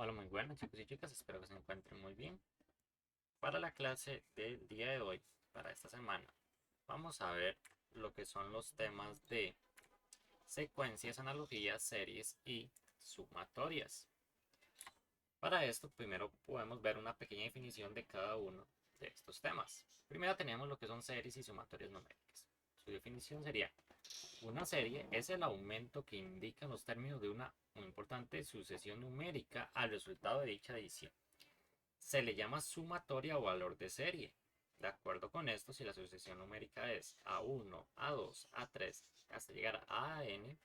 Hola, muy buenas chicos y chicas, espero que se encuentren muy bien. Para la clase del día de hoy, para esta semana, vamos a ver lo que son los temas de secuencias, analogías, series y sumatorias. Para esto, primero podemos ver una pequeña definición de cada uno de estos temas. Primero tenemos lo que son series y sumatorias numéricas. Su definición sería: una serie es el aumento que indican los términos de una muy importante sucesión numérica al resultado de dicha adición. Se le llama sumatoria o valor de serie. De acuerdo con esto, si la sucesión numérica es A1, A2, A3 hasta llegar a n,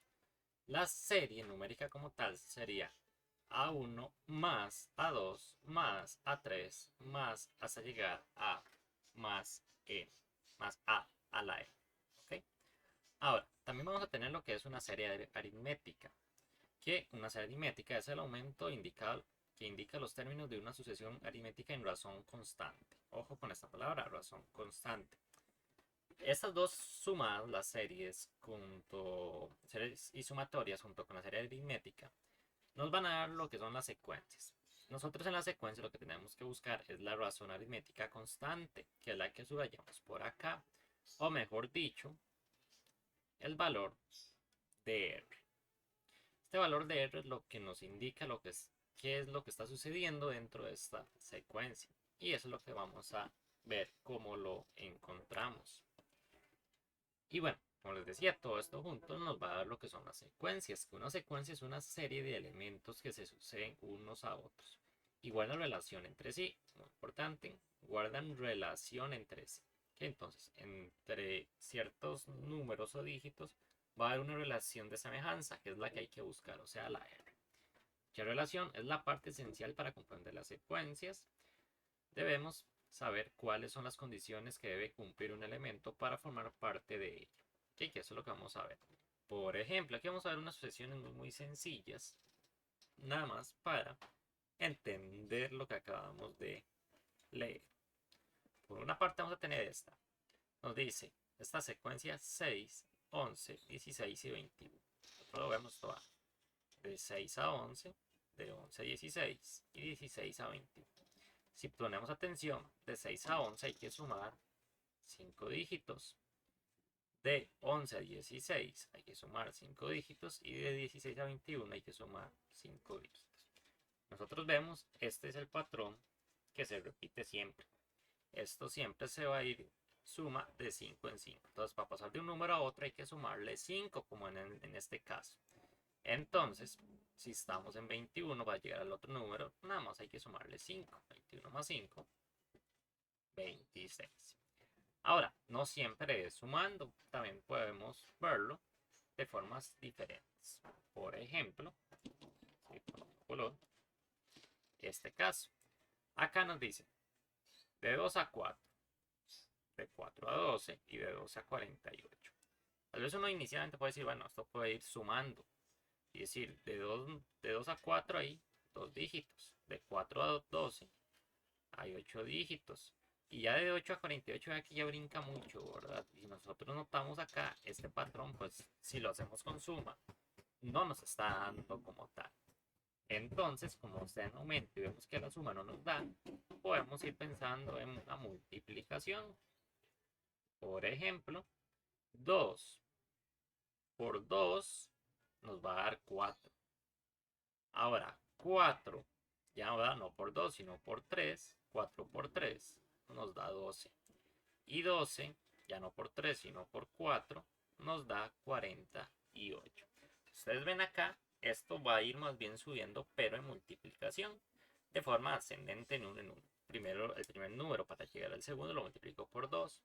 la serie numérica como tal sería A1 más A2 más A3 más hasta llegar a más n, más a la n. ¿Ok? Ahora, también vamos a tener lo que es una serie aritmética, que una serie aritmética es el aumento indicado que indica los términos de una sucesión aritmética en razón constante. Ojo con esta palabra, razón constante. Estas dos sumadas, las series, series y sumatorias junto con la serie aritmética, nos van a dar lo que son las secuencias. Nosotros en la secuencia lo que tenemos que buscar es la razón aritmética constante, que es la que subrayamos por acá, o mejor dicho, el valor de R. Este valor de R es lo que nos indica qué es lo que está sucediendo dentro de esta secuencia. Y eso es lo que vamos a ver cómo lo encontramos. Y bueno, como les decía, todo esto junto nos va a dar lo que son las secuencias. Una secuencia es una serie de elementos que se suceden unos a otros y guardan relación entre sí. Muy importante, guardan relación entre sí. Que entonces, entre ciertos números o dígitos va a haber una relación de semejanza, que es la que hay que buscar, o sea, la R. ¿Qué relación? Es la parte esencial para comprender las secuencias. Debemos saber cuáles son las condiciones que debe cumplir un elemento para formar parte de ella. ¿Okay? Que eso es lo que vamos a ver. Por ejemplo, aquí vamos a ver unas sucesiones muy sencillas, nada más para entender lo que acabamos de leer. Por una parte vamos a tener esta. Nos dice esta secuencia 6, 11, 16 y 21. Nosotros lo vemos toda de 6 a 11, de 11 a 16 y 16 a 21. Si ponemos atención, de 6 a 11 hay que sumar 5 dígitos. De 11 a 16 hay que sumar 5 dígitos. Y de 16 a 21 hay que sumar 5 dígitos. Nosotros vemos, este es el patrón que se repite siempre. Esto siempre se va a ir suma de 5 en 5. Entonces, para pasar de un número a otro hay que sumarle 5, como en este caso. Entonces, si estamos en 21, va a llegar al otro número, nada más hay que sumarle 5. 21 más 5, 26. Ahora, no siempre es sumando, también podemos verlo de formas diferentes. Por ejemplo, si ponemos color, este caso. Acá nos dice de 2 a 4, de 4 a 12 y de 12 a 48. Tal vez uno inicialmente puede decir, bueno, esto puede ir sumando. Y decir, de 2 a 4 hay 2 dígitos. De 4 a 12 hay 8 dígitos. Y ya de 8 a 48 aquí ya brinca mucho, ¿verdad? Y nosotros notamos acá este patrón, pues si lo hacemos con suma, no nos está dando como tal. Entonces, como está en aumento y vemos que la suma no nos da, podemos ir pensando en una multiplicación. Por ejemplo, 2 por 2 nos va a dar 4. Ahora, 4, ya no por 2, sino por 3. 4 por 3 nos da 12. Y 12, ya no por 3, sino por 4, nos da 48. Ustedes ven acá, esto va a ir más bien subiendo, pero en multiplicación, de forma ascendente en uno en uno. Primero, el primer número para llegar al segundo lo multiplico por 2.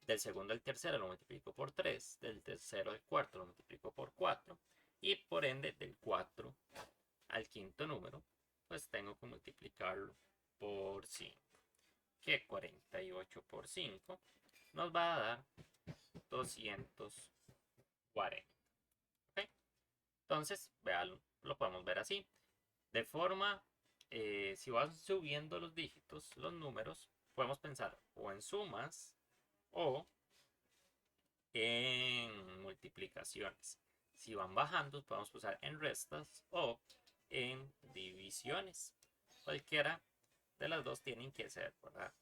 Del segundo al tercero lo multiplico por 3. Del tercero al cuarto lo multiplico por 4. Y por ende, del 4 al quinto número, pues tengo que multiplicarlo por 5. Que 48 por 5 nos va a dar 240. ¿Okay? Entonces, vean, lo podemos ver así. De forma, si vas subiendo los dígitos, los números, podemos pensar o en sumas o en multiplicaciones. Si van bajando, podemos usar en restas o en divisiones. Cualquiera de las dos tienen que ser, ¿verdad?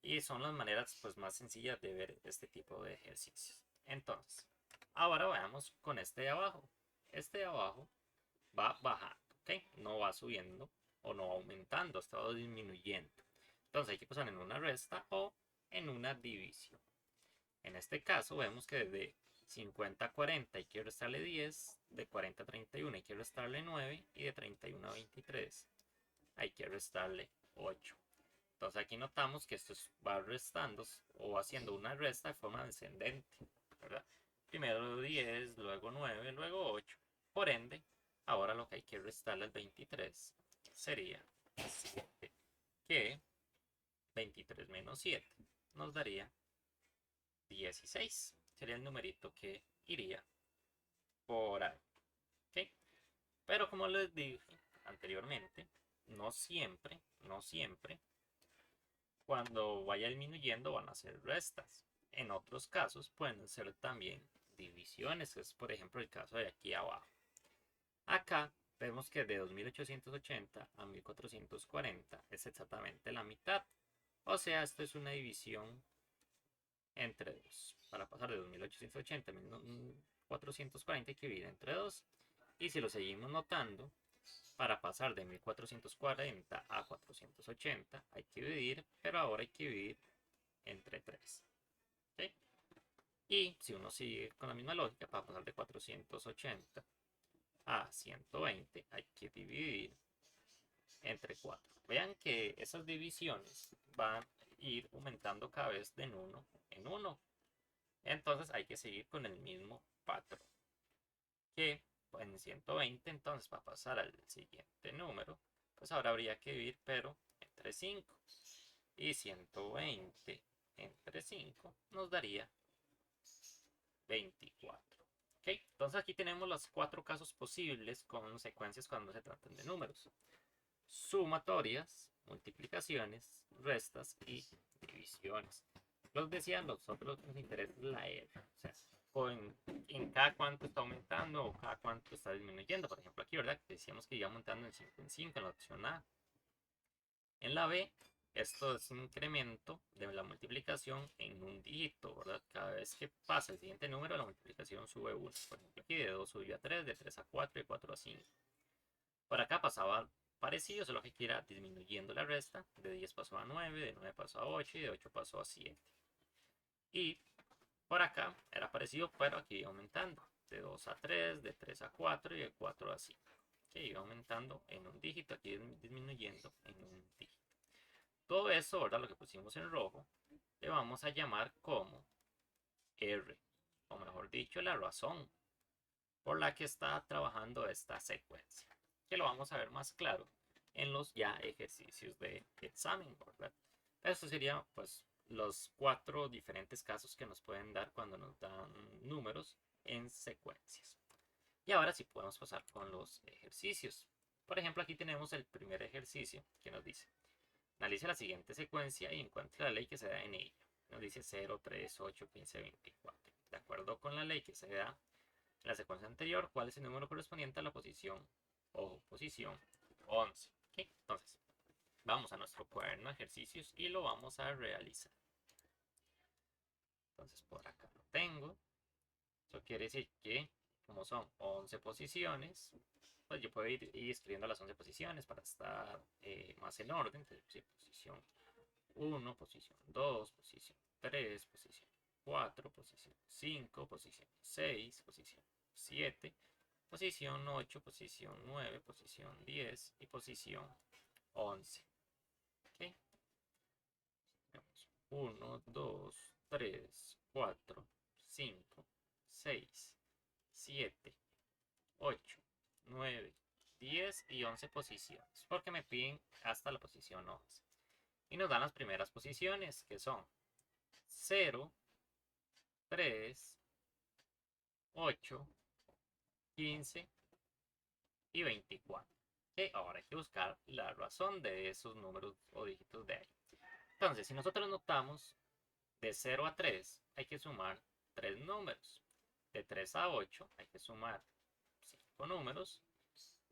Y son las maneras pues más sencillas de ver este tipo de ejercicios. Entonces, ahora veamos con este de abajo. Este de abajo va bajando, ¿ok? No va subiendo o no va aumentando, está disminuyendo. Entonces hay que pasar en una resta o en una división. En este caso vemos que de 50 a 40 hay que restarle 10, de 40 a 31 hay que restarle 9 y de 31 a 23 hay que restarle 8. Entonces aquí notamos que esto va restando o haciendo una resta de forma descendente, ¿verdad? Primero 10, luego 9, luego 8. Por ende, ahora lo que hay que restarle al 23 sería 7, que 23 menos 7 nos daría 16. Sería el numerito que iría por ahí. ¿Ok? Pero como les dije anteriormente, no siempre, cuando vaya disminuyendo van a ser restas. En otros casos pueden ser también divisiones, que es por ejemplo el caso de aquí abajo. Acá vemos que de 2880 a 1440 es exactamente la mitad. O sea, esto es una división entre 2. Para pasar de 2880 a 1440 hay que dividir entre 2. Y si lo seguimos notando, para pasar de 1440 a 480 hay que dividir, pero ahora hay que dividir entre 3. ¿Okay? Y si uno sigue con la misma lógica, para pasar de 480 a 120 hay que dividir entre 4. Vean que esas divisiones van a ir aumentando cada vez de 1 en 1. Entonces hay que seguir con el mismo patrón. Que en 120, entonces para pasar al siguiente número, pues ahora habría que dividir, pero entre 5. Y 120 entre 5 nos daría 24. ¿Ok? Entonces aquí tenemos los 4 casos posibles con secuencias cuando se tratan de números: sumatorias, multiplicaciones, restas y divisiones. Los decía, nosotros nos interesa la R, o sea, en cada cuánto está aumentando o cada cuánto está disminuyendo. Por ejemplo aquí, ¿verdad? Decíamos que iba aumentando en 5 en 5 en la opción A. En la B, esto es un incremento de la multiplicación en un dígito, ¿verdad? Cada vez que pasa el siguiente número, la multiplicación sube 1. Por ejemplo aquí de 2 subió a 3, de 3 a 4 y de 4 a 5. Por acá pasaba parecido, solo que aquí era disminuyendo la resta. De 10 pasó a 9, de 9 pasó a 8 y de 8 pasó a 7. Y por acá era parecido, pero aquí iba aumentando. De 2 a 3, de 3 a 4 y de 4 a 5. Que iba aumentando en un dígito, aquí disminuyendo en un dígito. Todo eso, ahora lo que pusimos en rojo, le vamos a llamar como R. O mejor dicho, la razón por la que está trabajando esta secuencia. Que lo vamos a ver más claro en los ya ejercicios de examen, ¿verdad? Eso sería pues los 4 diferentes casos que nos pueden dar cuando nos dan números en secuencias. Y ahora sí podemos pasar con los ejercicios. Por ejemplo, aquí tenemos el primer ejercicio que nos dice: analice la siguiente secuencia y encuentre la ley que se da en ella. Nos dice 0, 3, 8, 15, 24. De acuerdo con la ley que se da en la secuencia anterior, ¿cuál es el número correspondiente a la posición o posición 11? ¿Okay? Entonces, vamos a nuestro cuaderno de ejercicios y lo vamos a realizar. Entonces, por acá lo tengo. Eso quiere decir que, como son 11 posiciones, pues yo puedo ir escribiendo las 11 posiciones para estar más en orden. Entonces, sí, posición 1, posición 2, posición 3, posición 4, posición 5, posición 6, posición 7, posición 8, posición 9, posición 10 y posición 11. ¿Okay? 1, 2, 3, 4, 5, 6, 7, 8, 9, 10 y 11 posiciones, porque me piden hasta la posición 11. Y nos dan las primeras posiciones, que son 0, 3, 8, 15 y 24. ¿Okay? Ahora hay que buscar la razón de esos números o dígitos de ahí. Entonces, si nosotros notamos, de 0 a 3 hay que sumar 3 números. De 3 a 8 hay que sumar 5 números.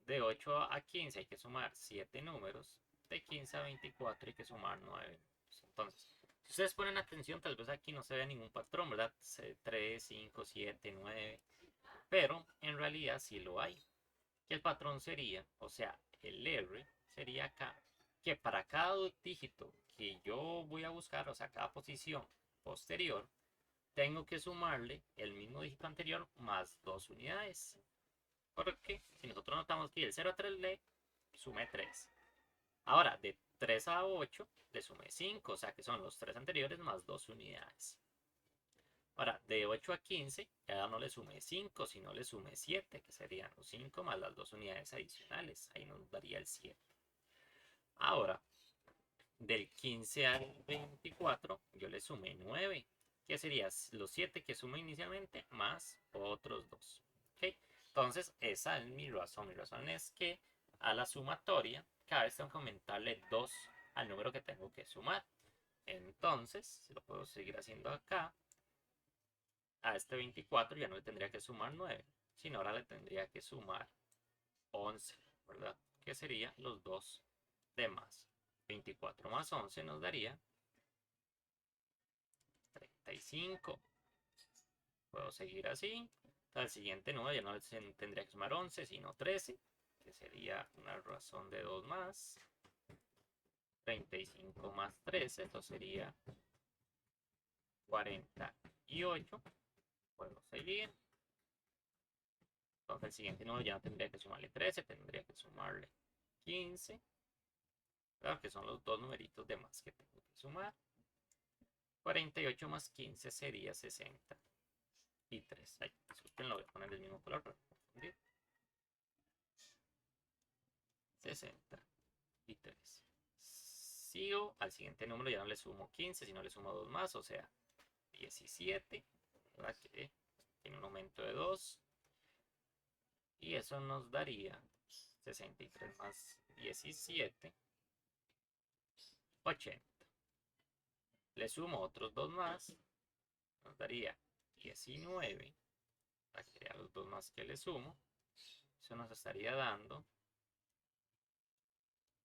de 8 a 15 hay que sumar 7 números, de 15 a 24 hay que sumar 9. Entonces, si ustedes ponen atención, tal vez aquí no se ve ningún patrón, ¿verdad? 3, 5, 7, 9, pero en realidad sí lo hay. Que el patrón sería, o sea, el R sería acá, que para cada dígito que yo voy a buscar, o sea, cada posición posterior, tengo que sumarle el mismo dígito anterior más 2 unidades. Porque si nosotros notamos que el 0 a 3 le sume 3. Ahora, de 3 a 8 le sume 5, o sea que son los 3 anteriores más 2 unidades. Ahora, de 8 a 15, ya no le sume 5, sino le sume 7, que serían los 5 más las 2 unidades adicionales. Ahí nos daría el 7. Ahora, del 15 al 24, yo le sumé 9, que serían los 7 que sumé inicialmente más otros 2. ¿Okay? Entonces, esa es mi razón. Mi razón es que a la sumatoria, cada vez tengo que aumentarle 2 al número que tengo que sumar. Entonces, lo puedo seguir haciendo acá. A este 24 ya no le tendría que sumar 9, sino ahora le tendría que sumar 11, ¿verdad? Que serían los 2 de más. 24 más 11 nos daría 35. Puedo seguir así. Al siguiente número ya no le tendría que sumar 11, sino 13, que sería una razón de 2 más. 35 más 13, esto sería 48. Puedo seguir. Entonces el siguiente número ya no tendría que sumarle 13, tendría que sumarle 15. Claro que son los dos numeritos de más que tengo que sumar. 48 más 15 sería 63. Ay, disculpen, lo voy a poner el mismo color para no confundir. 63. Sigo al siguiente número, ya no le sumo 15, sino le sumo 2 más, o sea, 17. ¿Verdad? Que tiene un aumento de 2. Y eso nos daría 63 más 17, 80. Le sumo otros 2 más, nos daría 19. Aquí serían los 2 más que le sumo. Eso nos estaría dando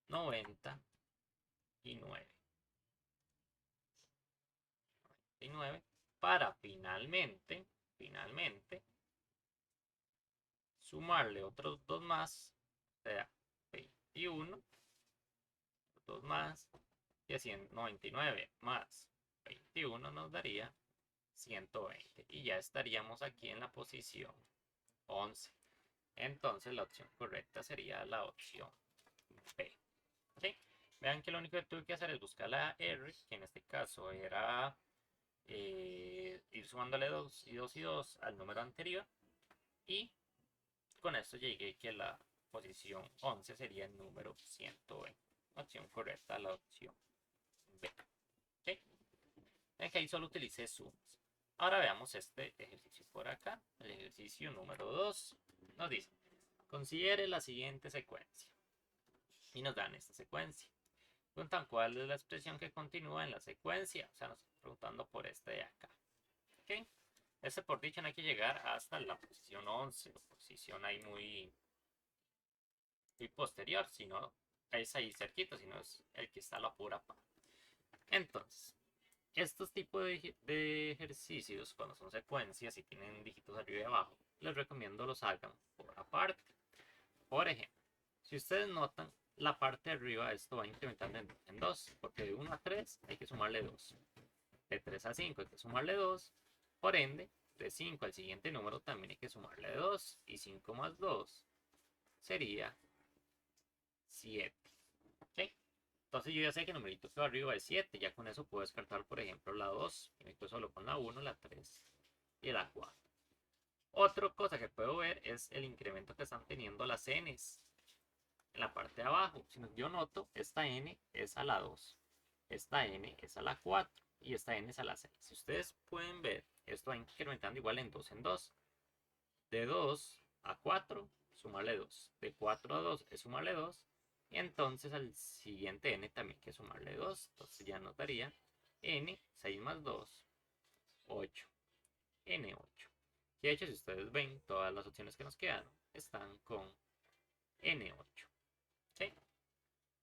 99. 99 para finalmente sumarle otros 2 más, o sea, 21, 2 más, y así 99 más 21 nos daría 120. Y ya estaríamos aquí en la posición 11. Entonces la opción correcta sería la opción B. ¿Okay? Vean que lo único que tuve que hacer es buscar la R, que en este caso era ir sumándole 2 y 2 y 2 al número anterior. Y con esto llegué que la posición 11 sería el número 120. Opción correcta, la opción B. ¿Okay? Ven que ahí solo utilicé sumas. Ahora veamos este ejercicio por acá. El ejercicio número 2 nos dice, considere la siguiente secuencia. Y nos dan esta secuencia. Preguntan cuál es la expresión que continúa en la secuencia. O sea, nos están preguntando por este de acá. ¿Okay? Este por dicho no hay que llegar hasta la posición 11. La posición ahí muy posterior. Sino es ahí cerquita. Sino es el que está a la pura par. Entonces, estos tipos de ejercicios, cuando son secuencias y tienen dígitos arriba y abajo, les recomiendo los hagan por aparte. Por ejemplo, si ustedes notan, la parte de arriba esto va incrementando en 2, porque de 1 a 3 hay que sumarle 2. De 3 a 5 hay que sumarle 2. Por ende, de 5 al siguiente número también hay que sumarle 2. Y 5 más 2 sería 7. ¿Okay? Entonces yo ya sé que el numerito que va arriba es 7. Ya con eso puedo descartar, por ejemplo, la 2. Y me quedo solo con la 1, la 3 y la 4. Otra cosa que puedo ver es el incremento que están teniendo las n's en la parte de abajo. Si yo noto, esta n es a la 2, esta n es a la 4 y esta n es a la 6. Si ustedes pueden ver, esto va incrementando igual en 2 en 2. De 2 a 4, sumarle 2. De 4 a 2 es sumarle 2. Y entonces al siguiente n también hay que sumarle 2. Entonces ya nos daría n, 6 más 2, 8. N8. Que de hecho, si ustedes ven, todas las opciones que nos quedan están con n8. ¿Sí?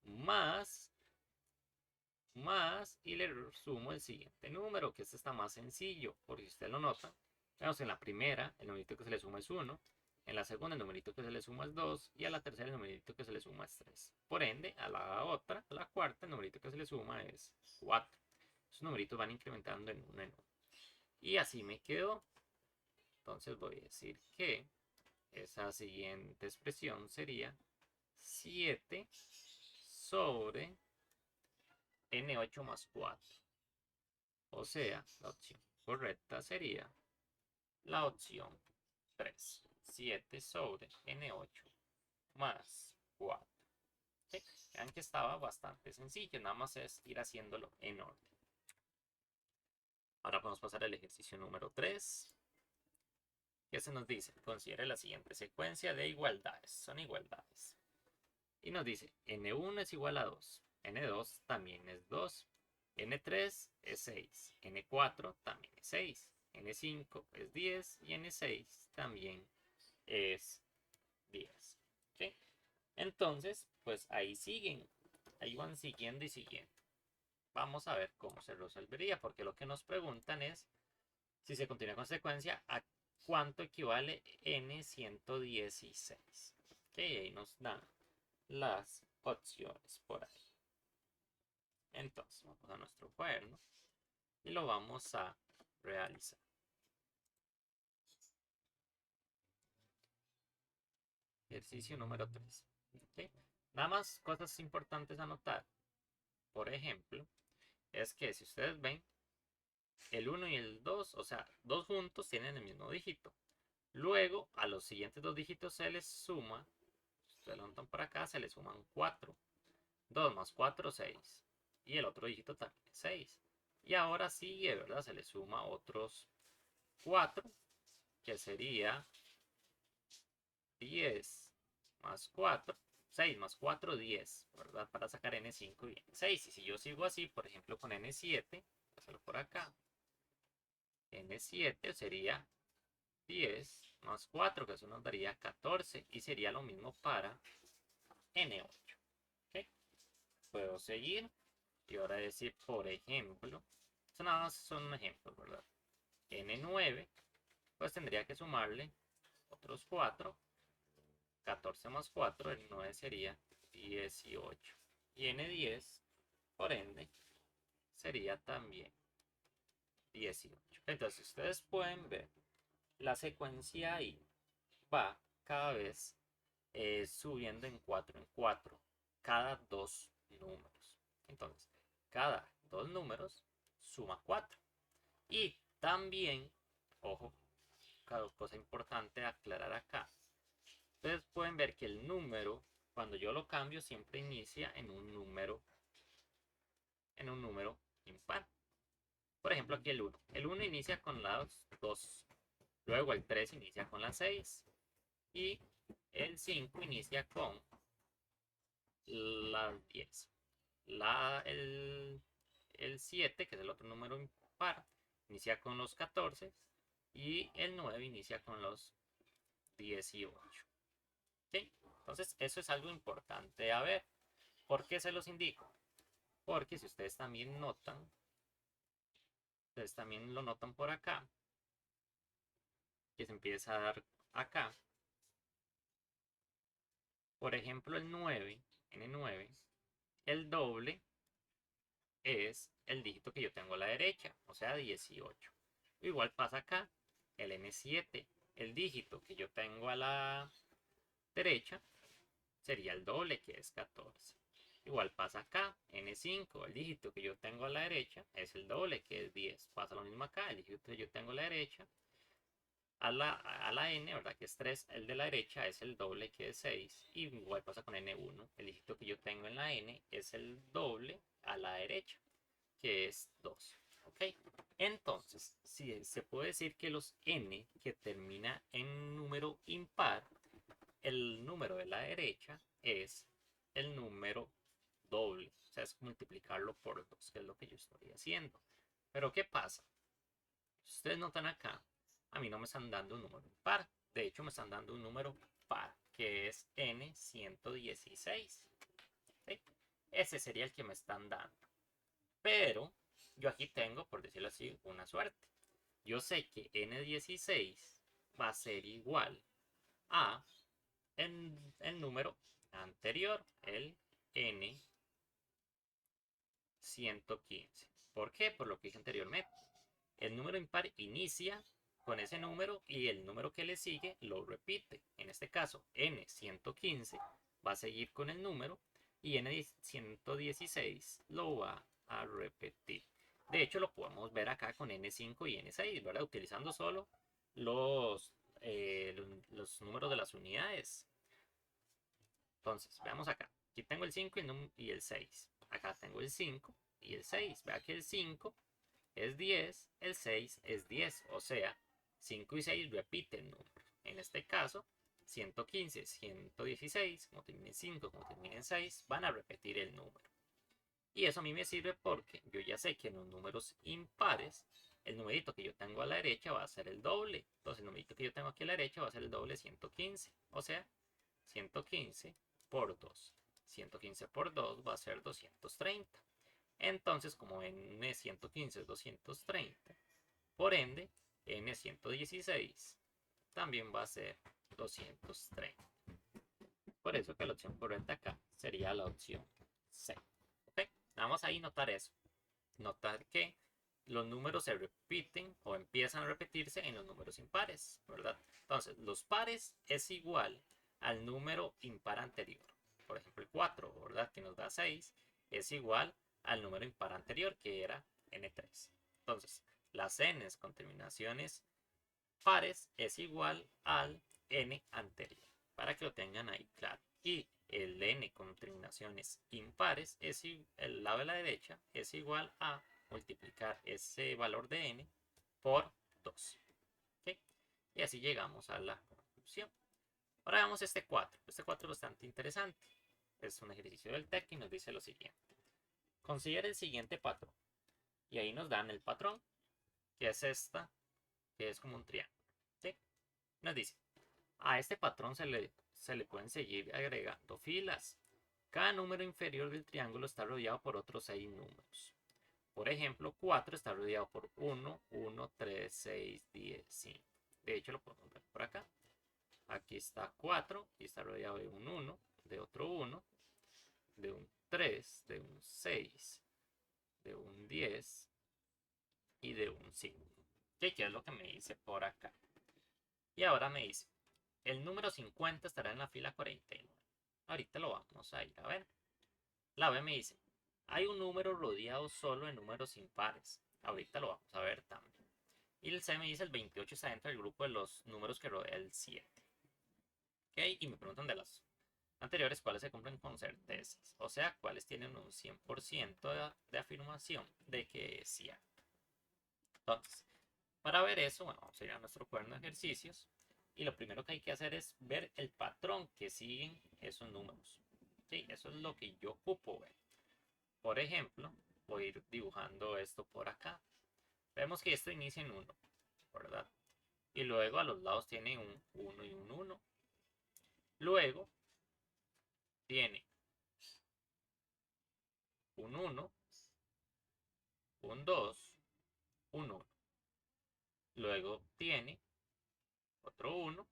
Más, y le sumo el siguiente número, que este está más sencillo, porque si usted lo nota, vemos en la primera, el numerito que se le suma es 1, en la segunda el numerito que se le suma es 2, y a la tercera el numerito que se le suma es 3. Por ende, a la otra, a la cuarta, el numerito que se le suma es 4. Esos numeritos van incrementando en 1 en 1. Y así me quedó. Entonces voy a decir que esa siguiente expresión sería 7 sobre n8 más 4. O sea, la opción correcta sería la opción 3. 7 sobre n8 más 4. ¿Sí? Vean que estaba bastante sencillo, nada más es ir haciéndolo en orden. Ahora podemos pasar al ejercicio número 3. ¿Qué se nos dice? Considere la siguiente secuencia de igualdades. Son igualdades. Y nos dice, n1 es igual a 2, n2 también es 2, n3 es 6, n4 también es 6, n5 es 10 y n6 también es 10. ¿Sí? Entonces, pues ahí siguen, ahí van siguiendo y siguiendo. Vamos a ver cómo se resolvería, porque lo que nos preguntan es, si se continúa con secuencia, ¿a cuánto equivale n116? ¿Ok? Ahí nos dan las opciones por ahí. Entonces, vamos a nuestro cuaderno y lo vamos a realizar. Ejercicio número 3. ¿Okay? Nada más cosas importantes a notar. Por ejemplo, es que si ustedes ven, el 1 y el 2, o sea, dos juntos tienen el mismo dígito. Luego, a los siguientes dos dígitos se les suma, si ustedes lo notan por acá, se les suman 4. 2 más 4, 6. Y el otro dígito también es 6. Y ahora sigue, ¿verdad? Se le suma otros 4, que sería 10 más 4, 6 más 4, 10, ¿verdad? Para sacar n5 y n6. Y si yo sigo así, por ejemplo, con n7, hacerlo por acá, n7 sería 10 más 4, que eso nos daría 14, y sería lo mismo para n8. ¿Okay? Puedo seguir y ahora decir, por ejemplo, esto nada más son ejemplos, ¿verdad? n9, pues tendría que sumarle otros 4, 14 más 4, el 9 sería 18. Y n10, por ende, sería también 18. Entonces, ustedes pueden ver, la secuencia ahí va cada vez subiendo en 4 en 4, cada dos números. Entonces, cada dos números suma 4. Y también, ojo, cada cosa importante a aclarar acá. Ustedes pueden ver que el número, cuando yo lo cambio, siempre inicia en un número impar. Por ejemplo, aquí el 1. El 1 inicia con las 2. Luego el 3 inicia con la 6. Y el 5 inicia con las 10. El 7, que es el otro número impar, inicia con los 14. Y el 9 inicia con los 18. ¿Sí? Entonces, eso es algo importante a ver. ¿Por qué se los indico? Porque si ustedes también notan, ustedes también lo notan por acá, que se empieza a dar acá. Por ejemplo, el 9, n9, el doble es el dígito que yo tengo a la derecha, o sea, 18. Igual pasa acá, el n7, el dígito que yo tengo a la derecha sería el doble, que es 14. Igual pasa acá, n5, el dígito que yo tengo a la derecha es el doble, que es 10. Pasa lo mismo acá, el dígito que yo tengo a la derecha a la n, ¿verdad? Que es 3, el de la derecha es el doble, que es 6. Y igual pasa con n1, el dígito que yo tengo en la n es el doble a la derecha, que es 2. ¿Ok? Entonces, si se puede decir que los n que termina en número impar, el número de la derecha es el número doble. O sea, es multiplicarlo por 2, que es lo que yo estoy haciendo. Pero ¿qué pasa? Ustedes notan acá, a mí no me están dando un número impar. De hecho, me están dando un número par. que es N116. ¿Sí? Ese sería el que me están dando. Pero yo aquí tengo, por decirlo así, una suerte. Yo sé que N16 va a ser igual a el número anterior, el N115. ¿Por qué? Por lo que dije anteriormente. El número impar inicia con ese número y el número que le sigue lo repite. En este caso, N115 va a seguir con el número y N116 lo va a repetir. De hecho, lo podemos ver acá con N5 y N6, ¿verdad? Utilizando solo los, los números de las unidades. Entonces, veamos acá. Aquí tengo el 5 y el 6. Acá tengo el 5 y el 6. Vea que el 5 es 10, el 6 es 10. O sea, 5 y 6 repiten números. En este caso, 115, 116, como termina en 5, como termina en 6, van a repetir el número. Y eso a mí me sirve porque yo ya sé que en los números impares, el numerito que yo tengo a la derecha va a ser el doble. Entonces el numerito que yo tengo aquí a la derecha va a ser el doble de 115. O sea, 115 por 2. 115 por 2 va a ser 230. Entonces, como N115 es 230, por ende, N116 también va a ser 230. Por eso que la opción correcta acá sería la opción C. ¿Ok? Vamos ahí a notar eso. Notar que los números se repiten o empiezan a repetirse en los números impares, ¿verdad? Entonces, los pares es igual al número impar anterior. Por ejemplo, el 4, ¿verdad? Que nos da 6, es igual al número impar anterior, que era N3. Entonces, las N's con terminaciones pares es igual al N anterior, para que lo tengan ahí claro. Y el N con terminaciones impares, el lado de la derecha, es igual a multiplicar ese valor de N por 2. ¿Okay? Y así llegamos a la conclusión. Ahora veamos este 4. Este 4 es bastante interesante. Es un ejercicio del TEC y nos dice lo siguiente. Considera el siguiente patrón. Y ahí nos dan el patrón, que es esta, que es como un triángulo. ¿Sí? Nos dice, a este patrón se le pueden seguir agregando filas. Cada número inferior del triángulo está rodeado por otros 6 números. Por ejemplo, 4 está rodeado por 1, 1, 3, 6, 10, 5. De hecho, lo podemos ver por acá. Aquí está 4 y está rodeado de un 1, de otro 1, de un 3, de un 6, de un 10 y de un 5. ¿Qué es lo que me dice por acá? Y ahora me dice, el número 50 estará en la fila 49. Ahorita lo vamos a ir a ver. La B me dice, hay un número rodeado solo de números impares. Ahorita lo vamos a ver también. Y el C me dice, el 28 está dentro del grupo de los números que rodea el 7. ¿Ok? Y me preguntan de las anteriores cuáles se cumplen con certezas. O sea, cuáles tienen un 100% de afirmación de que es cierto. Entonces, para ver eso, bueno, vamos a ir a nuestro cuaderno de ejercicios. Y lo primero que hay que hacer es ver el patrón que siguen esos números. Sí, eso es lo que yo ocupo ver. Por ejemplo, voy a ir dibujando esto por acá. Vemos que esto inicia en 1, ¿verdad? Y luego a los lados tiene un 1 y un 1. Luego tiene un 1, un 2, un 1. Luego tiene otro 1,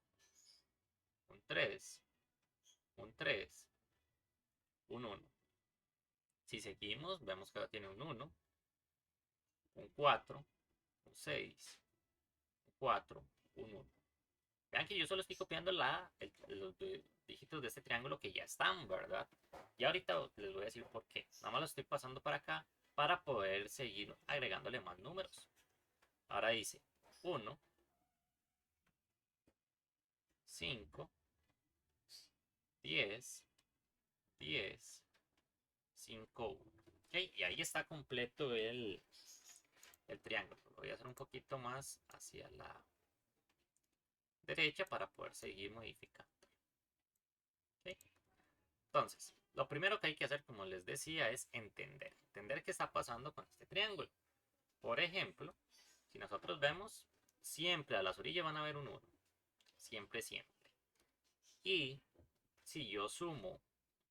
un 3, un 3, un 1. Si seguimos, vemos que ahora tiene un 1, un 4, un 6, un 4, un 1. Vean que yo solo estoy copiando los dígitos de este triángulo que ya están, ¿verdad? Y ahorita les voy a decir por qué. Nada más lo estoy pasando para acá para poder seguir agregándole más números. Ahora dice 1, 5, 10, 10, 5, 1. ¿Okay? Y ahí está completo el triángulo. Lo voy a hacer un poquito más hacia la derecha para poder seguir modificando. ¿Okay? Entonces, lo primero que hay que hacer, como les decía, es entender qué está pasando con este triángulo. Por ejemplo, si nosotros vemos, siempre a las orillas van a haber un 1. Siempre, siempre. Y si yo sumo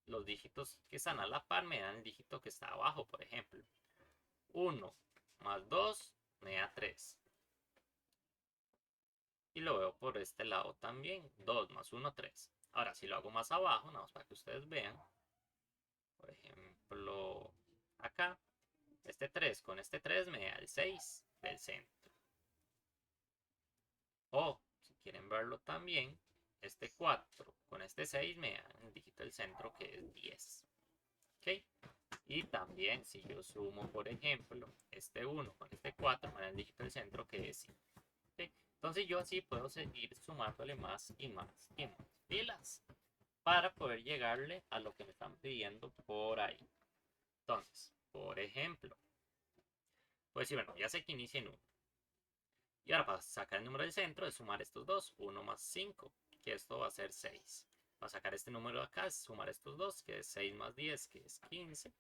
los dígitos que están a la par, me dan el dígito que está abajo, por ejemplo. 1 más 2 me da 3. Y lo veo por este lado también. 2 más 1, 3. Ahora, si lo hago más abajo, nada más para que ustedes vean. Por ejemplo, acá, este 3 con este 3 me da el 6 del centro. O, si quieren verlo también, este 4 con este 6 me da el dígito del centro que es 10. ¿Ok? Y también si yo sumo, por ejemplo, este 1 con este 4 me da el dígito del centro que es 5. ¿Ok? Entonces yo así puedo seguir sumándole más y más y más filas para poder llegarle a lo que me están pidiendo por ahí. Entonces, por ejemplo, pues sí, bueno, ya sé que inicia en 1. Y ahora para sacar el número del centro es sumar estos dos, 1 más 5, que esto va a ser 6. Para sacar este número de acá es sumar estos dos, que es 6 más 10, que es 15.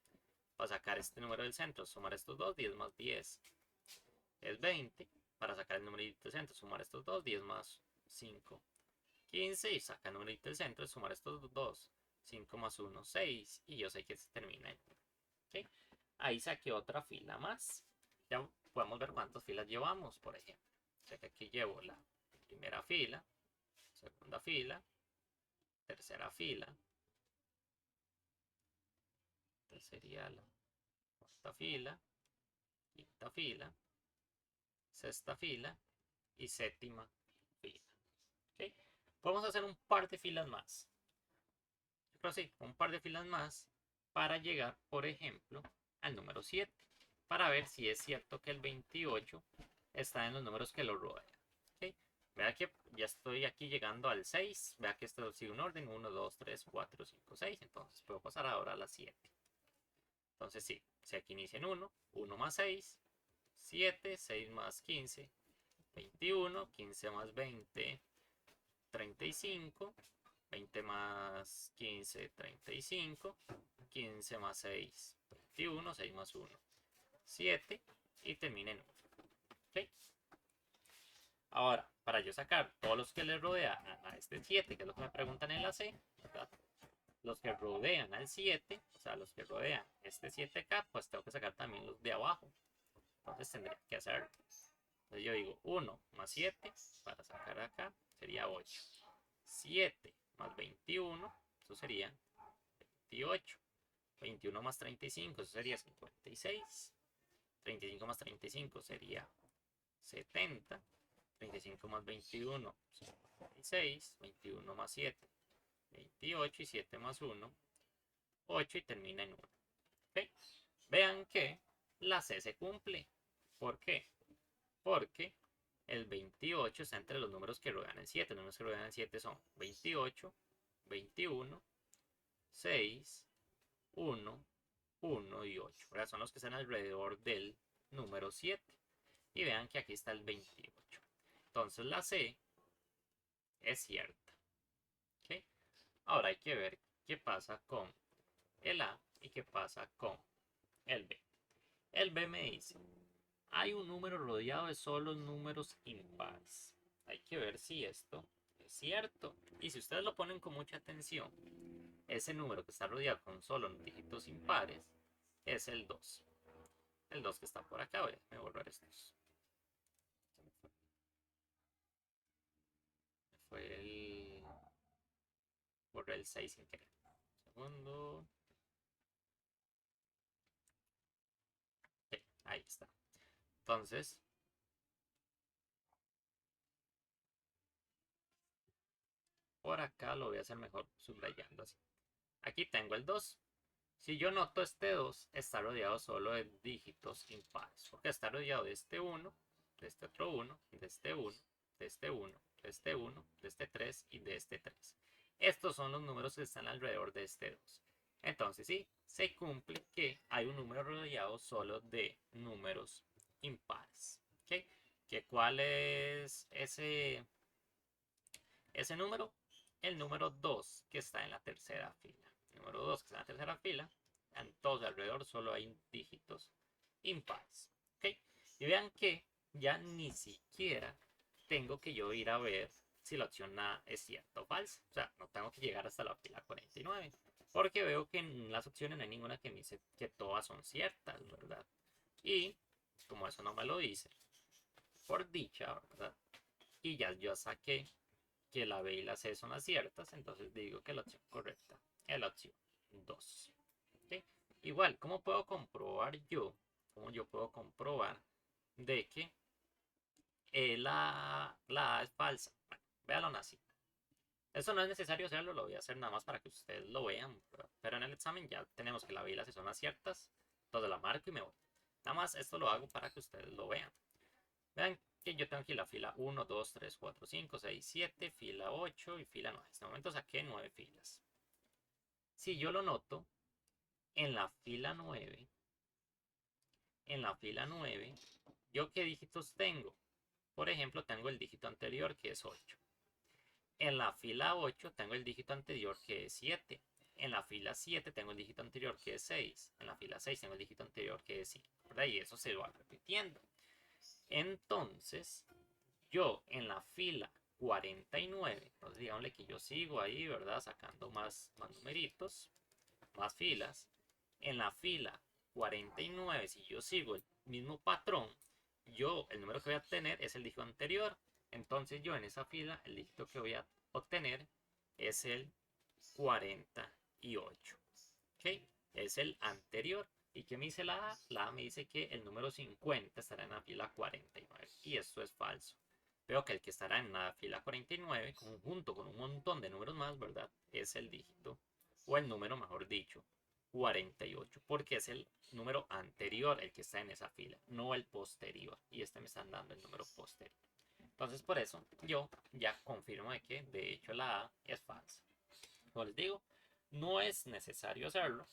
Para sacar este número del centro es sumar estos dos, 10 más 10 es 20. Para sacar el numerito del centro, sumar estos dos, 10 más 5, 15. Y sacar el numerito del centro, es sumar estos dos, 5 más 1, 6. Y yo sé que se termina en 1. ¿Okay? Ahí saqué otra fila más. Ya podemos ver cuántas filas llevamos, por ejemplo. O sea que aquí llevo la primera fila, segunda fila, tercera fila. Esta sería la cuarta fila, quinta fila, sexta fila y séptima fila. ¿Okay? Podemos hacer un par de filas más. Pero sí, un par de filas más para llegar, por ejemplo, al número 7. Para ver si es cierto que el 28 está en los números que lo rodean. ¿Okay? Vea que ya estoy aquí llegando al 6. Vea que esto sigue un orden. 1, 2, 3, 4, 5, 6. Entonces puedo pasar ahora a la 7. Entonces sí, si aquí inicia en 1, 1 más 6, 7, 6 más 15, 21, 15 más 20, 35, 20 más 15, 35, 15 más 6, 21, 6 más 1, 7 y termina en 1. ¿Okay? Ahora, para yo sacar todos los que le rodean a este 7, que es lo que me preguntan en la C, ¿verdad? Los que rodean al 7, o sea, los que rodean este 7K, pues tengo que sacar también los de abajo. Entonces tendría que hacerlo. Entonces yo digo 1 más 7 para sacar acá sería 8. 7 más 21, eso sería 28. 21 más 35, eso sería 56. 35 más 35 sería 70. 35 más 21, 56. 21 más 7, 28. Y 7 más 1, 8 y termina en 1. ¿Okay? Vean que la C se cumple. ¿Por qué? Porque el 28 está entre los números que rodean el 7. Los números que rodean el 7 son 28, 21, 6, 1, 1 y 8. ¿Verdad? Son los que están alrededor del número 7. Y vean que aquí está el 28. Entonces la C es cierta. ¿Okay? Ahora hay que ver qué pasa con el A y qué pasa con el B. El B me dice, hay un número rodeado de solo números impares. Hay que ver si esto es cierto. Y si ustedes lo ponen con mucha atención, ese número que está rodeado con solo dígitos impares es el 2. El 2 que está por acá, voy a borrar estos. Fue el... Borré el 6 sin querer. Un segundo. Okay, ahí está. Entonces, por acá lo voy a hacer mejor subrayando así. Aquí tengo el 2. Si yo noto este 2, está rodeado solo de dígitos impares. Porque está rodeado de este 1, de este otro 1, de este 1, de este 1, de este 1, de este 3 y de este 3. Estos son los números que están alrededor de este 2. Entonces sí, se cumple que hay un número rodeado solo de números impares. ¿Okay? ¿Que ¿Cuál es ese número? El número 2 que está en la tercera fila. El número 2 que está en la tercera fila. En todos alrededor solo hay dígitos impares. ¿Okay? Y vean que ya ni siquiera tengo que yo ir a ver si la opción A es cierta o falsa. O sea, no tengo que llegar hasta la fila 49. Porque veo que en las opciones no hay ninguna que me dice que todas son ciertas, ¿verdad? Y como eso no me lo dice, por dicha, ¿verdad? Y ya yo saqué que la B y la C son las ciertas, entonces digo que la opción correcta es la opción 2. ¿Okay? Igual, ¿cómo puedo comprobar yo? ¿Cómo yo puedo comprobar de que la A es falsa? Bueno, véalo así. Eso no es necesario hacerlo, lo voy a hacer nada más para que ustedes lo vean. Pero en el examen ya tenemos que la B y la C son las ciertas. Entonces la marco y me voy. Nada más esto lo hago para que ustedes lo vean. Vean que yo tengo aquí la fila 1, 2, 3, 4, 5, 6, 7, fila 8 y fila 9. En este momento saqué 9 filas. Si yo lo noto, en la fila 9, ¿yo qué dígitos tengo? Por ejemplo, tengo el dígito anterior que es 8. En la fila 8 tengo el dígito anterior que es 7. En la fila 7 tengo el dígito anterior que es 6. En la fila 6 tengo el dígito anterior que es 5. ¿Verdad? Y eso se va repitiendo. Entonces, yo en la fila 49, entonces digámosle que yo sigo ahí, ¿verdad? Sacando más numeritos, más filas. En la fila 49, si yo sigo el mismo patrón, el número que voy a obtener es el dígito anterior. Entonces yo en esa fila, el dígito que voy a obtener es el 48. ¿Ok? Es el anterior. ¿Y qué me dice la A? La A me dice que el número 50 estará en la fila 49. Y esto es falso. Veo que el que estará en la fila 49, junto con un montón de números más, ¿verdad? Es el dígito, o el número, mejor dicho, 48. Porque es el número anterior el que está en esa fila, no el posterior. Y me están dando el número posterior. Entonces, por eso, yo ya confirmo de que, de hecho, la A es falsa. Como les digo, no es necesario hacerlo.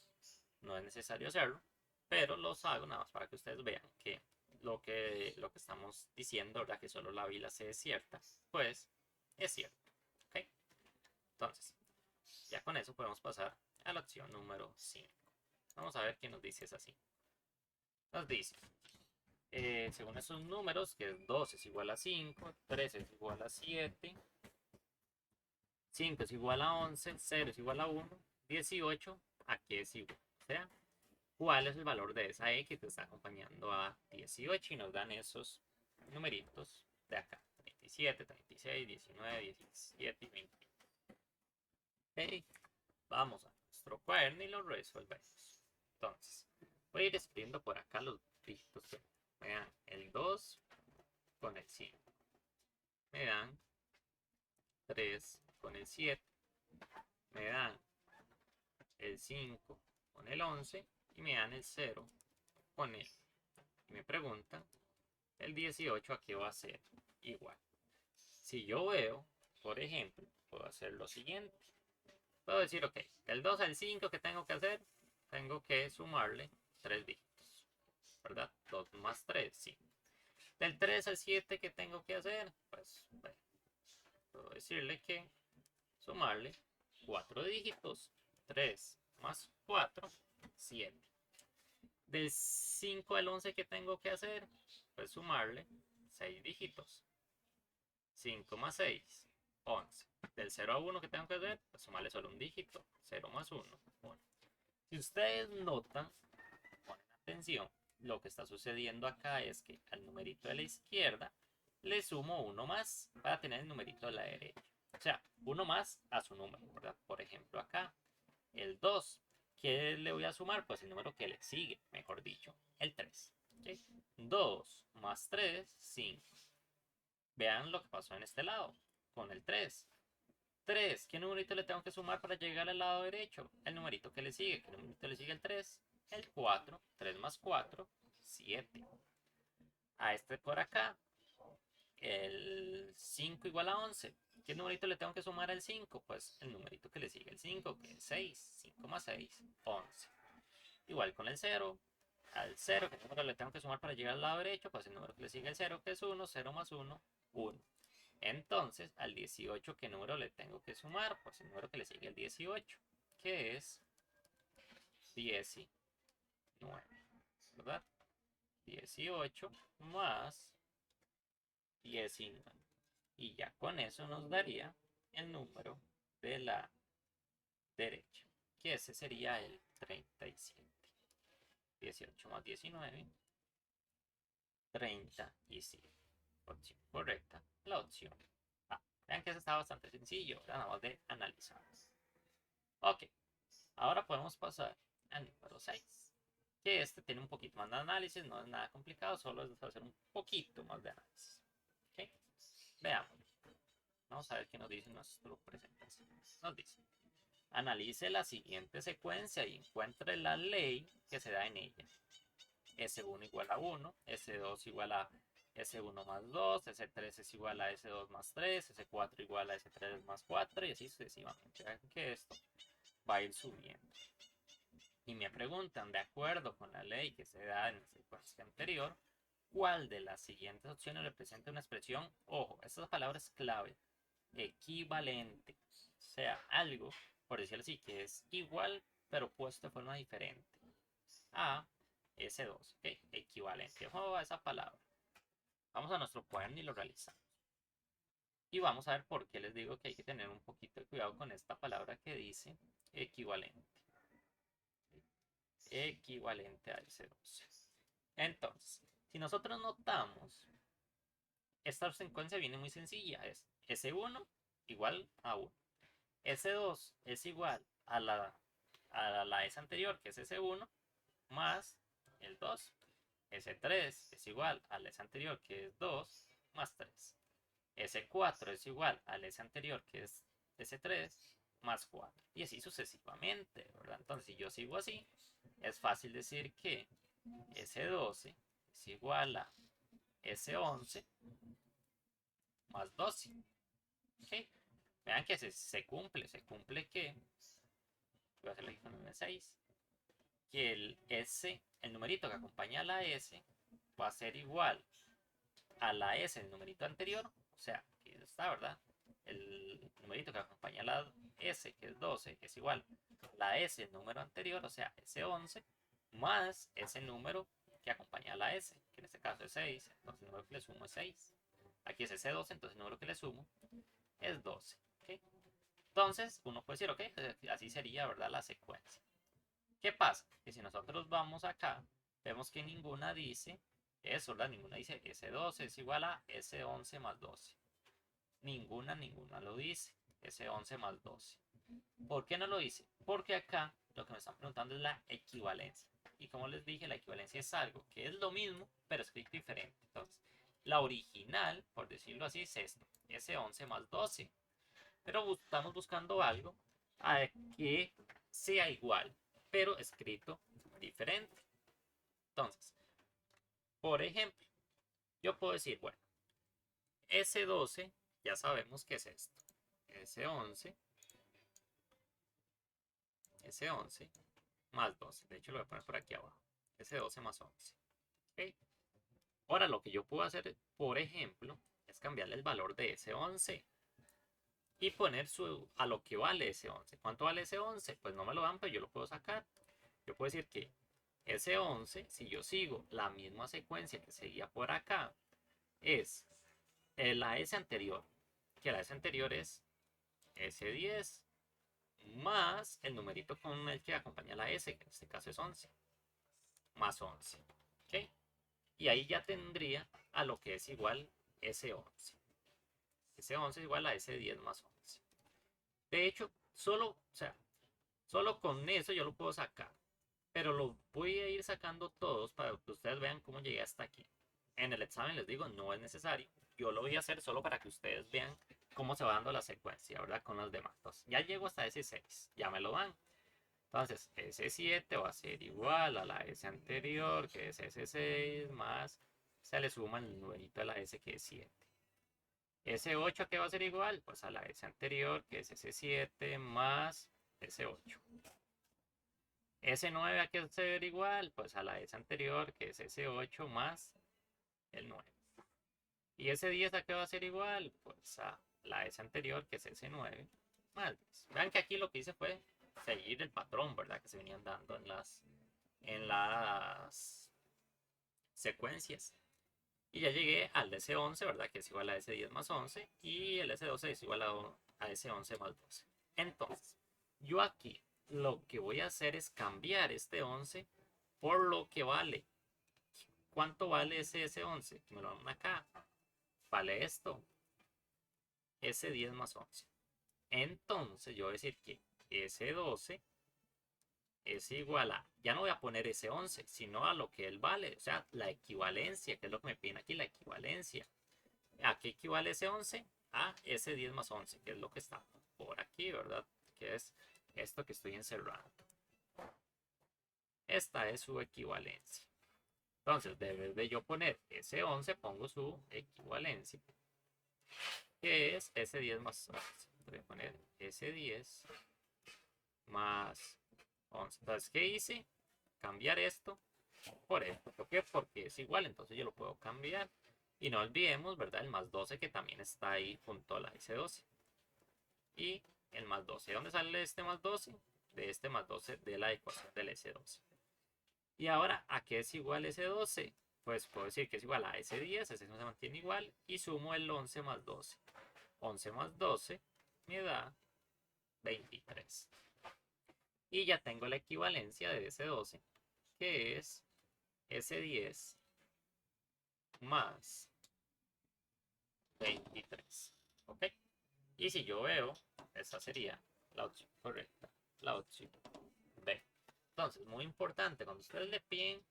No es necesario hacerlo, pero los hago nada más para que ustedes vean que lo que estamos diciendo, ¿verdad? Que solo la B y la C es cierta, pues es cierto. ¿Ok? Entonces, ya con eso podemos pasar a la opción número 5. Vamos a ver qué nos dice esa 5. Nos dice, según esos números, que 2 es igual a 5, 3 es igual a 7, 5 es igual a 11, 0 es igual a 1, 18, ¿a qué es igual? O sea, ¿cuál es el valor de esa E que te está acompañando a 18? Y nos dan esos numeritos de acá. 37, 36, 19, 17 y 20. Ok, vamos a nuestro cuaderno y lo resolvemos. Entonces, voy a ir escribiendo por acá los dígitos que me dan el 2 con el 5. Me dan 3 con el 7. Me dan el 5 con el 11. Y me dan el 0 con el. Y me preguntan el 18 a qué va a ser igual. Si yo veo, por ejemplo, puedo hacer lo siguiente. Puedo decir, ok, del 2 al 5 que tengo que hacer, tengo que sumarle 3 dígitos, ¿verdad? 2 más 3, 5. Del 3 al 7 que tengo que hacer, pues, bueno, puedo decirle que sumarle 4 dígitos. 3 más 4, 7. Del 5 al 11 que tengo que hacer, pues sumarle 6 dígitos. 5 más 6, 11. Del 0 a 1 que tengo que hacer, pues sumarle solo un dígito. 0 más 1, 1. Si ustedes notan, ponen atención, lo que está sucediendo acá es que al numerito de la izquierda le sumo uno más para tener el numerito de la derecha. O sea, uno más a su número, ¿verdad? Por ejemplo, acá, el 2. ¿Qué le voy a sumar? Pues el número que le sigue, mejor dicho, el 3. ¿Okay? 2 más 3, 5. Vean lo que pasó en este lado, con el 3. 3, ¿qué numerito le tengo que sumar para llegar al lado derecho? El numerito que le sigue. ¿Qué numerito le sigue el 3? El 4. 3 más 4, 7. A este por acá, el 5 igual a 11. ¿Qué numerito le tengo que sumar al 5? Pues el numerito que le sigue el 5, que es 6. 5 más 6, 11. Igual con el 0. Al 0, ¿qué número le tengo que sumar para llegar al lado derecho? Pues el número que le sigue el 0, que es 1. 0 más 1, 1. Entonces, al 18, ¿qué número le tengo que sumar? Pues el número que le sigue el 18, que es 19, ¿verdad? 18 más 19. Y ya con eso nos daría el número de la derecha, que ese sería el 37. 18 más 19, 37. Opción correcta, la opción A. Vean que eso está bastante sencillo, ¿verdad? Nada más de analizar. Ok, ahora podemos pasar al número 6. Que este tiene un poquito más de análisis, no es nada complicado, solo es hacer un poquito más de análisis. ¿Ok? Veamos. Vamos a ver qué nos dice nuestro presentación. Nos dice: analice la siguiente secuencia y encuentre la ley que se da en ella. S1 igual a 1, S2 igual a S1 más 2, S3 es igual a S2 más 3, S4 igual a S3 más 4 y así sucesivamente. Vean que esto va a ir subiendo. Y me preguntan, de acuerdo con la ley que se da en la secuencia anterior, ¿cuál de las siguientes opciones representa una expresión? Ojo, estas palabras clave: equivalente. O sea, algo, por decirlo así, que es igual pero puesto de forma diferente a S2, ¿ok? Equivalente. Ojo a esa palabra. Vamos a nuestro cuaderno y lo realizamos. Y vamos a ver por qué les digo que hay que tener un poquito de cuidado con esta palabra que dice equivalente. Equivalente a S12. Entonces, si nosotros notamos, esta secuencia viene muy sencilla. Es S1 igual a 1. S2 es igual a la S anterior, que es S1, más el 2. S3 es igual a la S anterior, que es 2, más 3. S4 es igual a la S anterior, que es S3, más 4. Y así sucesivamente, ¿verdad? Entonces, si yo sigo así, es fácil decir que S12 es igual a S11 más 12. ¿Okay? Vean que se cumple que, voy a hacerlo aquí con un 6, que el S, el numerito que acompaña a la S, va a ser igual a la S, el numerito anterior, o sea, aquí está, ¿verdad? El numerito que acompaña a la S, que es 12, es igual a la S, el número anterior, o sea, S11, más ese número que acompaña a la S, que en este caso es 6, entonces el número que le sumo es 6. Aquí es S12, entonces el número que le sumo es 12. ¿Okay? Entonces, uno puede decir, ok, así sería, ¿verdad? La secuencia. ¿Qué pasa? Que si nosotros vamos acá, vemos que ninguna dice eso, ¿verdad? Ninguna dice S12 es igual a S11 más 12. Ninguna lo dice. S11 más 12. ¿Por qué no lo dice? Porque acá lo que me están preguntando es la equivalencia. Y como les dije, la equivalencia es algo que es lo mismo, pero escrito diferente. Entonces, la original, por decirlo así, es esto. S11 más 12. Pero estamos buscando algo que sea igual, pero escrito diferente. Entonces, por ejemplo, yo puedo decir, bueno, S12, ya sabemos que es esto. S11 más 12. De hecho, lo voy a poner por aquí abajo. S12 más 11. ¿Okay? Ahora, lo que yo puedo hacer, por ejemplo, es cambiarle el valor de S11 y poner a lo que vale S11. ¿Cuánto vale S11? Pues no me lo dan, pero yo lo puedo sacar. Yo puedo decir que S11, si yo sigo la misma secuencia que seguía por acá, es la S anterior, que la S anterior es S10 más el numerito con el que acompaña la S, que en este caso es 11, más 11. ¿Okay? Y ahí ya tendría a lo que es igual S11. S11 es igual a S10 más 11. De hecho, solo con eso yo lo puedo sacar. Pero lo voy a ir sacando todos para que ustedes vean cómo llegué hasta aquí. En el examen les digo, no es necesario. Yo lo voy a hacer solo para que ustedes vean cómo se va dando la secuencia, ¿verdad? Con los demás. Entonces, ya llego hasta ese 6, ya me lo dan. Entonces, S7 va a ser igual a la S anterior, que es S6, más se le suma el numerito de la S, que es 7. S8, ¿a qué va a ser igual? Pues a la S anterior, que es S7, más S8. S9 ¿a qué va a ser igual? Pues a la S anterior, que es S8, más el 9. ¿Y S10 ¿a qué va a ser igual? Pues a la S anterior, que es S9, más 10. Vean que aquí lo que hice fue seguir el patrón, ¿verdad? Que se venían dando en las secuencias. Y ya llegué al S11, ¿verdad? Que es igual a S10 más 11. Y el S12 es igual a S11 más 12. Entonces, yo aquí lo que voy a hacer es cambiar este 11 por lo que vale. ¿Cuánto vale ese S11? Me lo dan acá. Vale esto. S10 más 11. Entonces, yo voy a decir que S12 es igual a, ya no voy a poner S11, sino a lo que él vale, o sea, la equivalencia, que es lo que me piden aquí, la equivalencia. ¿A qué equivale S11? A S10 más 11, que es lo que está por aquí, ¿verdad? Que es esto que estoy encerrando. Esta es su equivalencia. Entonces, debe de yo poner S11, pongo su equivalencia, que es S10 más 11. Voy a poner S10 más 11. Entonces, ¿qué hice? Cambiar esto por esto. ¿Por qué? Porque es igual, entonces yo lo puedo cambiar. Y no olvidemos, ¿verdad? El más 12 que también está ahí junto a la S12. Y el más 12. ¿De dónde sale este más 12? De este más 12 de la ecuación del S12. Y ahora, ¿a qué es igual S12? Pues puedo decir que es igual a S10, ese no se mantiene igual, y sumo el 11 más 12. 11 más 12 me da 23. Y ya tengo la equivalencia de S12, que es S10 más 23. ¿Ok? Y si yo veo, esa sería la opción correcta, la opción B. Entonces, muy importante, cuando ustedes le piden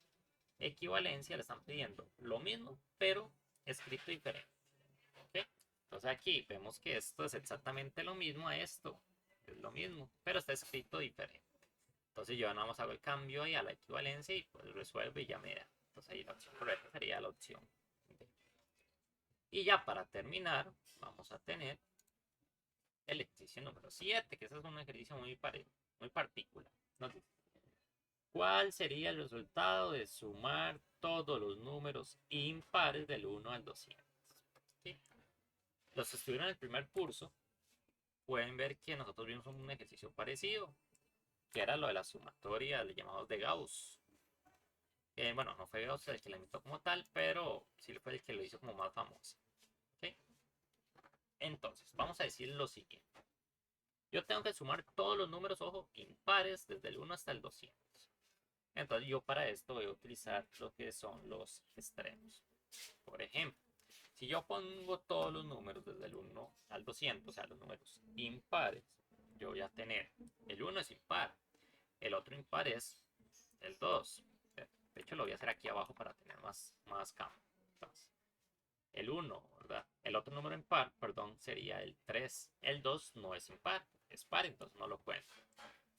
equivalencia, le están pidiendo lo mismo, pero escrito diferente. ¿Ok? Entonces aquí vemos que esto es exactamente lo mismo a esto. Es lo mismo, pero está escrito diferente. Entonces yo nada más hago el cambio ahí a la equivalencia y pues resuelve y ya me da. Entonces ahí la opción correcta sería la opción B. Y ya para terminar, vamos a tener el ejercicio número 7, que ese es un ejercicio muy particular. Nos dice, ¿cuál sería el resultado de sumar todos los números impares del 1 al 200? ¿Sí? Los que estuvieron en el primer curso pueden ver que nosotros vimos un ejercicio parecido, que era lo de la sumatoria de llamados de Gauss. Bueno, no fue Gauss el que la inventó como tal, pero sí fue el que lo hizo como más famoso. ¿Okay? Entonces, vamos a decir lo siguiente. Yo tengo que sumar todos los números, ojo, impares desde el 1 hasta el 200. Entonces yo para esto voy a utilizar lo que son los extremos. Por ejemplo, si yo pongo todos los números desde el 1 al 200, o sea, los números impares, yo voy a tener, el 1 es impar, el otro impar es el 2. De hecho, lo voy a hacer aquí abajo para tener más campo. Entonces, el 1, ¿verdad? El otro número impar, perdón, sería el 3. El 2 no es impar, es par, entonces no lo cuento.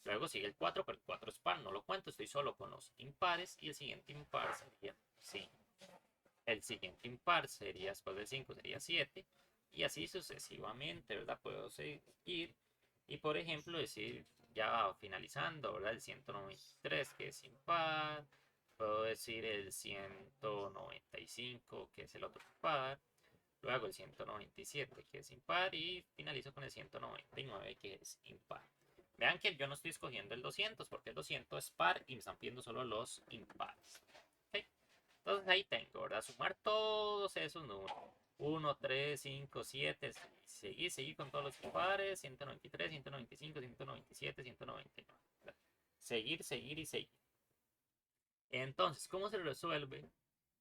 Luego sigue el 4, pero el 4 es par, no lo cuento, estoy solo con los impares y el siguiente impar sería 5. El siguiente impar sería, después del 5, sería 7 y así sucesivamente, ¿verdad? Puedo seguir y, por ejemplo, decir, ya finalizando, ¿verdad? El 193, que es impar, puedo decir el 195, que es el otro impar, luego el 197, que es impar, y finalizo con el 199, que es impar. Vean que yo no estoy escogiendo el 200 porque el 200 es par y me están pidiendo solo los impares. ¿Okay? Entonces ahí tengo, ¿verdad? Sumar todos esos números. 1, 3, 5, 7, seguir con todos los impares. 193, 195, 197, 199. ¿Verdad? Seguir y seguir. Entonces, ¿cómo se resuelve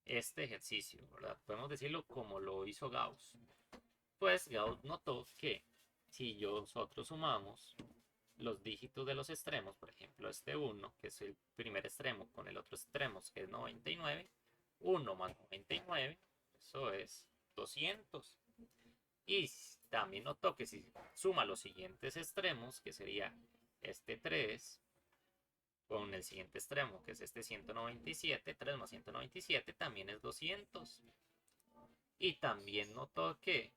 este ejercicio? ¿Verdad? Podemos decirlo como lo hizo Gauss. Pues Gauss notó que si nosotros sumamos los dígitos de los extremos, por ejemplo, este 1, que es el primer extremo, con el otro extremo, que es 99, 1 más 99, eso es 200. Y también notó que si suma los siguientes extremos, que sería este 3, con el siguiente extremo, que es este 197, 3 más 197, también es 200. Y también notó que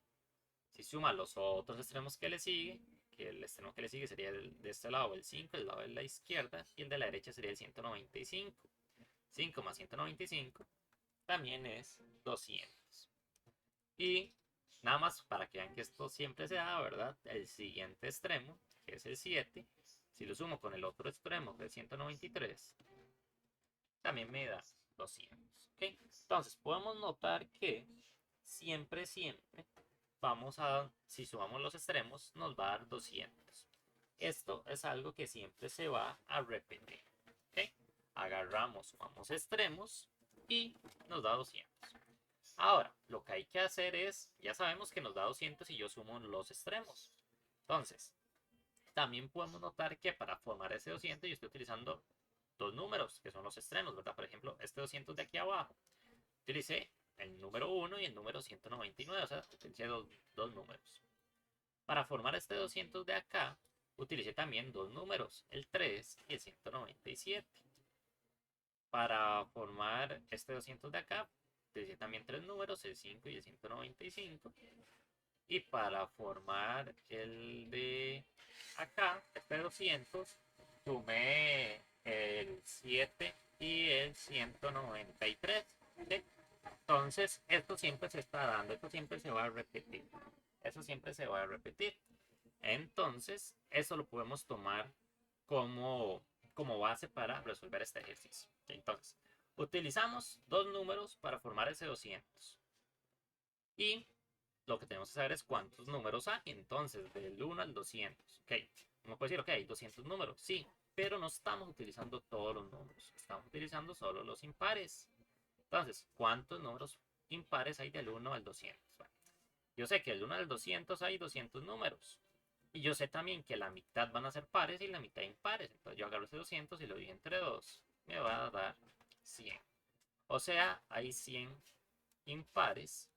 si suma los otros extremos que le sigue, que el extremo que le sigue sería de este lado el 5, el lado de la izquierda, y el de la derecha sería el 195. 5 más 195 también es 200. Y nada más para que vean que esto siempre se da, ¿verdad? El siguiente extremo, que es el 7, si lo sumo con el otro extremo, que es 193, también me da 200. ¿Ok? Entonces podemos notar que siempre vamos a, si sumamos los extremos, nos va a dar 200. Esto es algo que siempre se va a repetir. ¿Ok? Agarramos, sumamos extremos y nos da 200. Ahora, lo que hay que hacer es, ya sabemos que nos da 200 y yo sumo los extremos. Entonces, también podemos notar que para formar ese 200 yo estoy utilizando dos números, que son los extremos, ¿verdad? Por ejemplo, este 200 de aquí abajo, utilicé el número 1 y el número 199, o sea, utilicé dos números. Para formar este 200 de acá, utilicé también dos números, el 3 y el 197. Para formar este 200 de acá, utilicé también tres números, el 5 y el 195. Y para formar el de acá, este 200, sumé el 7 y el 193. ¿Sí? Entonces, esto siempre se está dando, esto siempre se va a repetir. Eso siempre se va a repetir. Entonces, eso lo podemos tomar como base para resolver este ejercicio. Entonces, utilizamos dos números para formar ese 200. Y lo que tenemos que saber es cuántos números hay. Entonces, del 1 al 200. Ok, uno puede decir, ok, hay 200 números. Sí, pero no estamos utilizando todos los números. Estamos utilizando solo los impares. Entonces, ¿cuántos números impares hay del 1 al 200? Bueno, yo sé que del 1 al 200 hay 200 números. Y yo sé también que la mitad van a ser pares y la mitad impares. Entonces yo agarro ese 200 y lo divido entre 2. Me va a dar 100. O sea, hay 100 impares.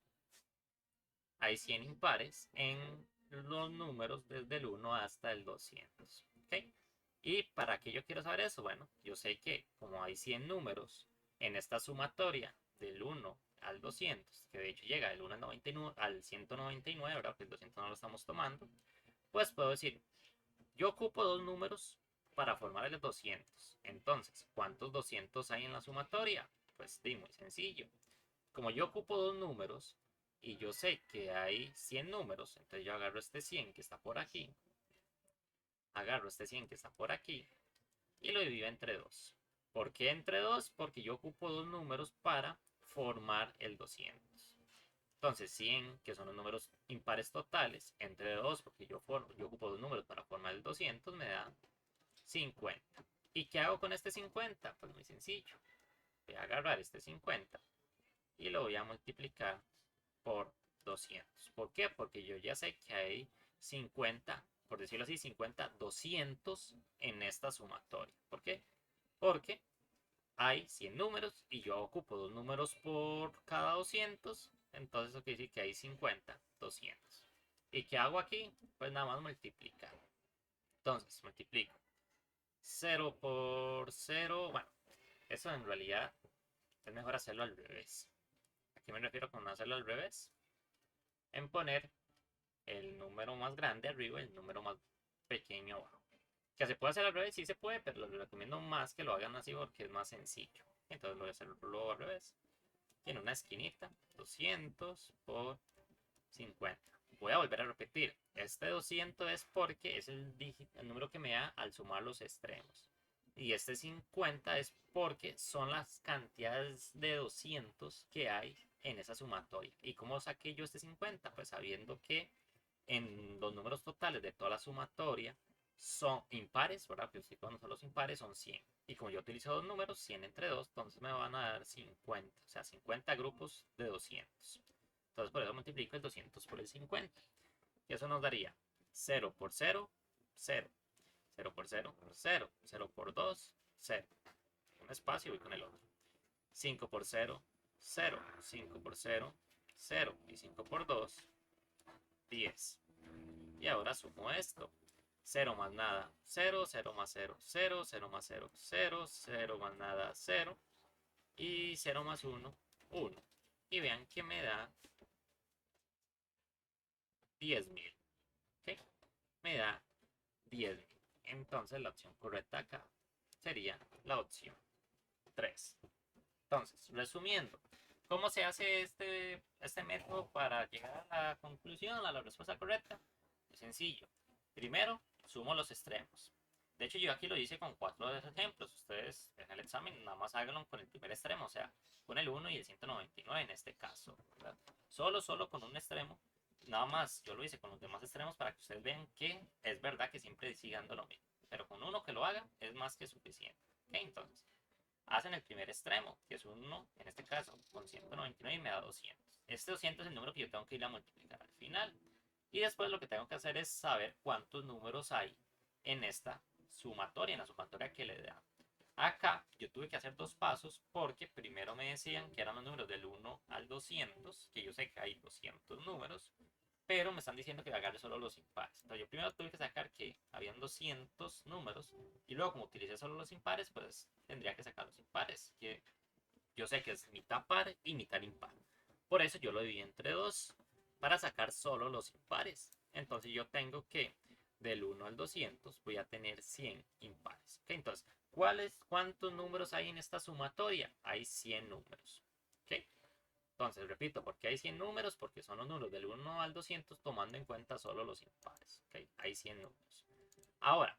Hay 100 impares en los números desde el 1 hasta el 200. ¿Ok? ¿Y para qué yo quiero saber eso? Bueno, yo sé que como hay 100 números en esta sumatoria del 1 al 200, que de hecho llega del 1 al, 99, al 199, ¿verdad? Porque el 200 no lo estamos tomando. Pues puedo decir, yo ocupo dos números para formar el 200. Entonces, ¿cuántos 200 hay en la sumatoria? Pues sí, muy sencillo. Como yo ocupo dos números y yo sé que hay 100 números, entonces yo agarro este 100 que está por aquí, agarro este 100 que está por aquí y lo divido entre 2. ¿Por qué entre 2? Porque yo ocupo dos números para formar el 200. Entonces 100, que son los números impares totales, entre 2, porque yo ocupo dos números para formar el 200, me da 50. ¿Y qué hago con este 50? Pues muy sencillo. Voy a agarrar este 50 y lo voy a multiplicar por 200. ¿Por qué? Porque yo ya sé que hay 50, por decirlo así, 50, 200 en esta sumatoria. ¿Por qué? Porque hay 100 números y yo ocupo dos números por cada 200. Entonces eso quiere decir que hay 50, 200. ¿Y qué hago aquí? Pues nada más multiplicar. Entonces multiplico 0 por 0. Bueno, eso en realidad es mejor hacerlo al revés. ¿A qué me refiero con hacerlo al revés? En poner el número más grande arriba y el número más pequeño abajo. Que se puede hacer al revés, sí se puede, pero les recomiendo más que lo hagan así porque es más sencillo. Entonces voy a hacerlo al revés. Tiene una esquinita, 200 por 50. Voy a volver a repetir. Este 200 es porque es el número que me da al sumar los extremos. Y este 50 es porque son las cantidades de 200 que hay en esa sumatoria. ¿Y cómo saqué yo este 50? Pues sabiendo que en los números totales de toda la sumatoria son impares, ¿verdad? Pues sí, cuando son los impares son 100. Y como yo utilizo dos números, 100 entre 2, entonces me van a dar 50. O sea, 50 grupos de 200. Entonces por eso multiplico el 200 por el 50. Y eso nos daría 0 por 0, 0. 0 por 0, 0. 0 por 2, 0. Un espacio y con el otro. 5 por 0, 0. 5 por 0, 0. Y 5 por 2, 10. Y ahora sumo esto. 0 más nada, 0, 0 más 0, 0, 0 más 0, 0, 0 más nada, 0. Y 0 más 1, 1. Y vean que me da 10.000. ¿Ok? Me da 10.000. Entonces la opción correcta acá sería la opción 3. Entonces, resumiendo, ¿cómo se hace este método para llegar a la conclusión, a la respuesta correcta? Es sencillo. Primero, sumo los extremos. De hecho, yo aquí lo hice con 4 ejemplos. Ustedes en el examen nada más háganlo con el primer extremo, o sea, con el 1 y el 199 en este caso, ¿verdad? Solo con un extremo. Nada más, yo lo hice con los demás extremos para que ustedes vean que es verdad que siempre sigue dando lo mismo. Pero con uno que lo haga es más que suficiente. ¿Ok? Entonces, hacen el primer extremo, que es un 1, en este caso, con 199 y me da 200. Este 200 es el número que yo tengo que ir a multiplicar al final. Y después lo que tengo que hacer es saber cuántos números hay en esta sumatoria, en la sumatoria que le da. Acá yo tuve que hacer 2 pasos porque primero me decían que eran los números del 1 al 200, que yo sé que hay 200 números, pero me están diciendo que agarre solo los impares. Entonces yo primero tuve que sacar que habían 200 números y luego como utilicé solo los impares, pues tendría que sacar los impares, que yo sé que es mitad par y mitad impar. Por eso yo lo dividí entre 2 para sacar solo los impares. Entonces yo tengo que del 1 al 200 voy a tener 100 impares. ¿Okay? Entonces, ¿cuántos números hay en esta sumatoria? Hay 100 números. ¿Okay? Entonces, repito, ¿por qué hay 100 números? Porque son los números del 1 al 200 tomando en cuenta solo los impares. ¿Okay? Hay 100 números. Ahora,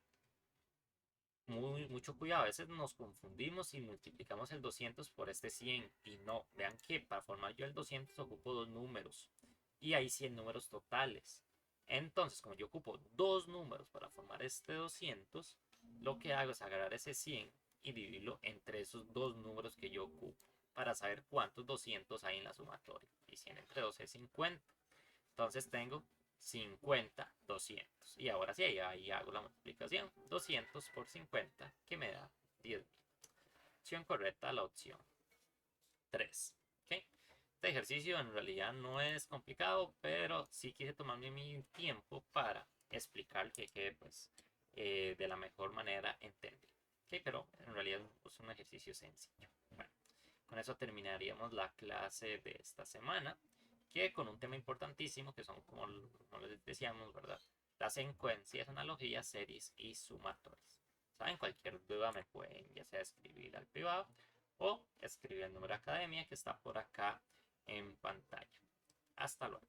mucho cuidado, a veces nos confundimos y multiplicamos el 200 por este 100 y no, vean que para formar yo el 200 ocupo 2 números y hay 100 números totales. Entonces, como yo ocupo 2 números para formar este 200, lo que hago es agarrar ese 100 y dividirlo entre esos 2 números que yo ocupo para saber cuántos 200 hay en la sumatoria. Y 100 entre 2 es 50. Entonces tengo 50, 200. Y ahora sí, ahí hago la multiplicación. 200 por 50, que me da 10.000. Opción correcta, la opción 3. ¿Okay? Este ejercicio en realidad no es complicado, pero sí quise tomarme mi tiempo para explicar que quede pues, de la mejor manera entendido. ¿Okay? Pero en realidad es un ejercicio sencillo. Bueno, con eso terminaríamos la clase de esta semana, que con un tema importantísimo que son, como les decíamos, ¿verdad? Las secuencias, analogías, series y sumatorias. ¿Saben? Cualquier duda me pueden ya sea escribir al privado o escribir el número de academia que está por acá en pantalla. Hasta luego.